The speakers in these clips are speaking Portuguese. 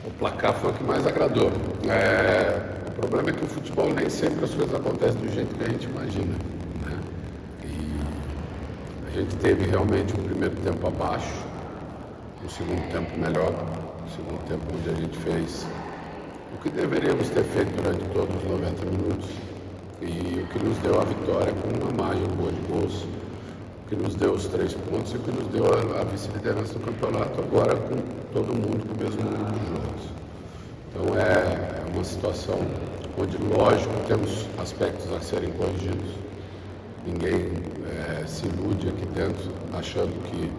O placar foi o que mais agradou. O problema é que o futebol nem sempre as coisas acontecem do jeito que a gente imagina, né? E a gente teve realmente um primeiro tempo abaixo, um segundo tempo melhor, um segundo tempo onde a gente fez o que deveríamos ter feito durante todos os 90 minutos e o que nos deu a vitória com uma margem boa de gols, o que nos deu os 3 pontos e o que nos deu a vice-liderança do campeonato, agora com todo mundo com o mesmo número de jogos. Então é uma situação onde, lógico, temos aspectos a serem corrigidos. Ninguém se ilude aqui dentro achando que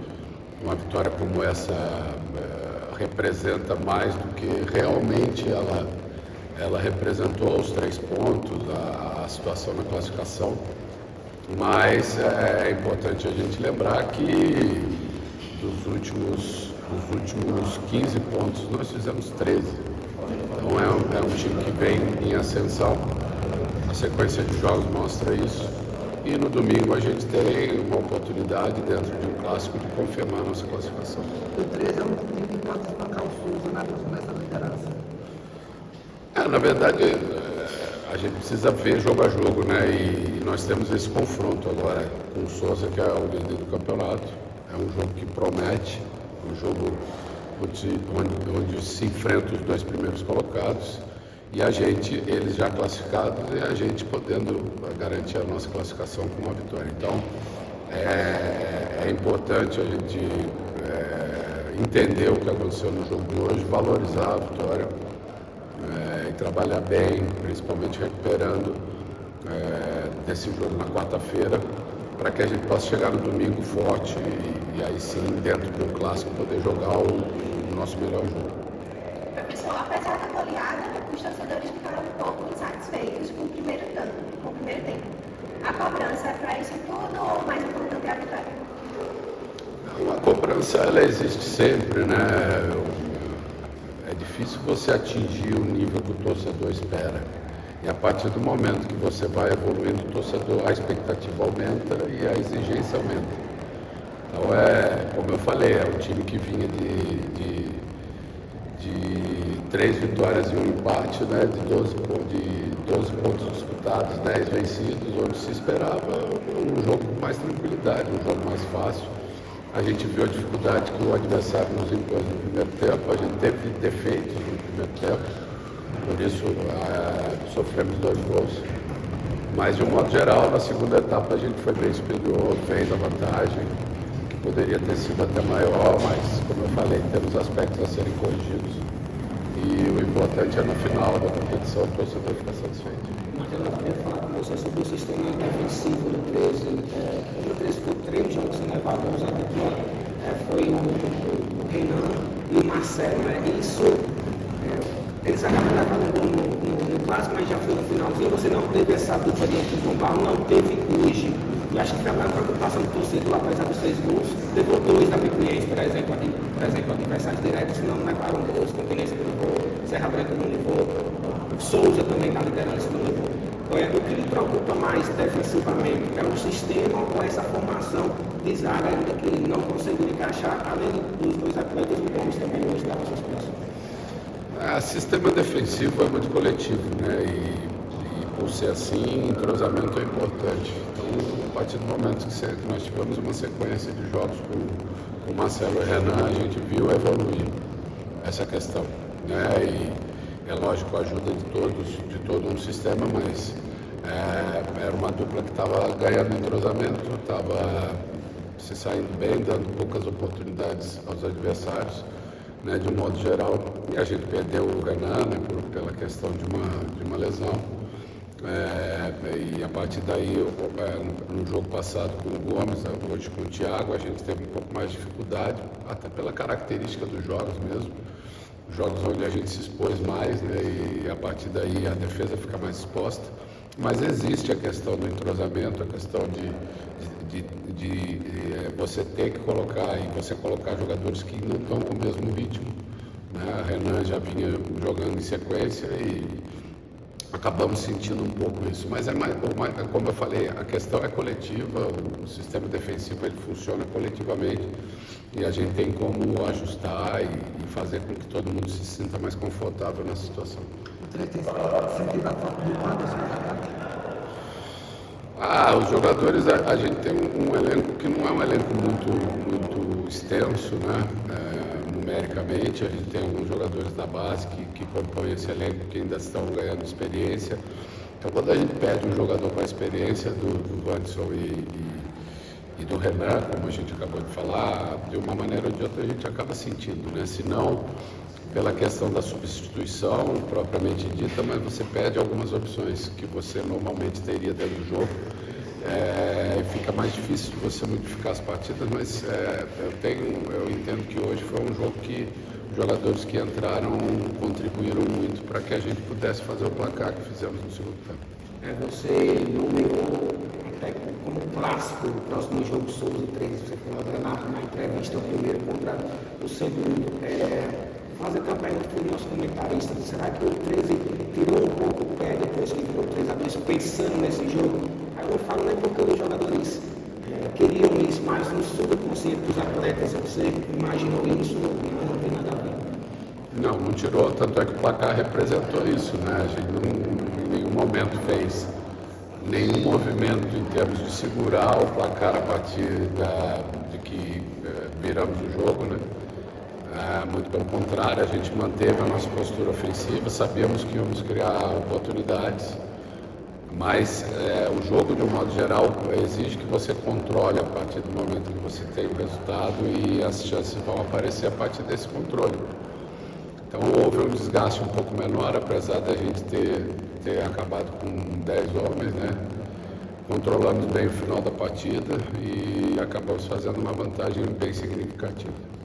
uma vitória como essa representa mais do que realmente ela representou os 3 pontos, a situação na classificação. Mas é importante a gente lembrar que dos últimos 15 pontos nós fizemos 13. Então é um time que vem em ascensão, a sequência de jogos mostra isso. E no domingo a gente tem uma oportunidade dentro de um clássico de confirmar a nossa classificação. O 13 é um time que pode desbancar o Souza nessa liderança. Na verdade, a gente precisa ver jogo a jogo, né? E nós temos esse confronto agora com o Souza, que é o líder do campeonato. É um jogo que promete, um jogo onde se enfrentam os 2 primeiros colocados e eles já classificados e a gente podendo garantir a nossa classificação com uma vitória. Então, é importante a gente entender o que aconteceu no jogo de hoje, valorizar a vitória e trabalhar bem, principalmente recuperando desse jogo na quarta-feira, para que a gente possa chegar no domingo forte e aí sim, dentro do clássico, poder jogar o nosso melhor jogo. Professor, apesar da goleada, os torcedores ficaram um pouco insatisfeitos com o primeiro tempo. A cobrança é para isso tudo ou mais importante é a vitória? A cobrança, ela existe sempre, né? É difícil você atingir o nível que o torcedor espera. E a partir do momento que você vai evoluindo o torcedor, a expectativa aumenta e a exigência aumenta. Então como eu falei, é um time que vinha de 3 vitórias e um empate, né? De 12 pontos disputados, 10 vencidos, onde se esperava um jogo com mais tranquilidade, um jogo mais fácil. A gente viu a dificuldade que o adversário nos impôs no primeiro tempo, a gente teve defeitos no primeiro tempo. Por isso, sofremos 2 gols. Mas, de um modo geral, na segunda etapa a gente foi bem superior, fez a vantagem, que poderia ter sido até maior, mas, como eu falei, temos aspectos a serem corrigidos. E o importante é, no final da competição, o torcedor ficar satisfeito. Marcelo, eu queria falar com você sobre o sistema defensivo do 13. No 13 foi 3 jogos sem levar gols aqui. Foi o Renan e o Marcelo, né? Isso... Eles acabaram levando um gol no clássico, mas já foi no finalzinho. Você não teve essa dupla de João Paulo, não teve hoje. E acho que foi uma preocupação do torcedor, apesar dos 6 gols. Levou 2 da Picuiense, por exemplo, adversários diretos, não levaram gols. Conferência não levou, Serra Branca não levou, Souza também na liderança não levou. O que lhe preocupa mais defensivamente é o sistema ou essa formação de zaga ainda que ele não conseguiu encaixar, além dos 2 atletas, o Gomes também não estava suspenso. O sistema defensivo é muito coletivo, né? E por ser assim, entrosamento é importante. Então, a partir do momento que nós tivemos uma sequência de jogos com o Marcelo e o Renan, a gente viu evoluir essa questão, né? E é lógico a ajuda de todo um sistema, mas era uma dupla que estava ganhando entrosamento, estava se saindo bem, dando poucas oportunidades aos adversários. Né, de um modo geral, e a gente perdeu o Renan, né, pela questão de uma lesão. E a partir daí, no jogo passado com o Gomes, hoje com o Thiago, a gente teve um pouco mais de dificuldade, até pela característica dos jogos mesmo. Jogos onde a gente se expôs mais, né, e a partir daí a defesa fica mais exposta. Mas existe a questão do entrosamento, a questão de você ter que colocar e você colocar jogadores que não estão com o mesmo ritmo. Né? A Renan já vinha jogando em sequência e acabamos sentindo um pouco isso. Mas como eu falei, a questão é coletiva, o sistema defensivo ele funciona coletivamente E a gente tem como ajustar e fazer com que todo mundo se sinta mais confortável na situação. Os jogadores, a gente tem um elenco que não é um elenco muito extenso, né? Numericamente, a gente tem alguns jogadores da base que compõem esse elenco, que ainda estão ganhando experiência. Então, quando a gente pede um jogador com a experiência do Wanderson e do Renan, como a gente acabou de falar, de uma maneira ou de outra a gente acaba sentindo, né? Se não pela questão da substituição propriamente dita, mas você perde algumas opções que você normalmente teria dentro do jogo. Fica mais difícil de você modificar as partidas, mas eu entendo que hoje foi um jogo que os jogadores que entraram contribuíram muito para que a gente pudesse fazer o placar que fizemos no segundo tempo. Você nomeou até como clássico o próximo jogo Souza 13, você falou na entrevista, o primeiro contra o segundo. Fazer também o nosso comentarista, será que o 13 tirou um pouco o pé depois que virou 3-2, pensando nesse jogo? Aí eu falo, né, porque os jogadores queriam isso, mas no subconsciente dos atletas, você imaginou isso, não tem nada a ver. Não tirou, tanto é que o placar representou isso, né? A gente em nenhum momento fez nenhum movimento em termos de segurar o placar a partir de que viramos o jogo, né? Muito pelo contrário, a gente manteve a nossa postura ofensiva, sabíamos que íamos criar oportunidades, mas o jogo, de um modo geral, exige que você controle a partir do momento que você tem o resultado e as chances vão aparecer a partir desse controle. Então houve um desgaste um pouco menor, apesar da gente ter acabado com 10 homens, né? Controlamos bem o final da partida e acabamos fazendo uma vantagem bem significativa.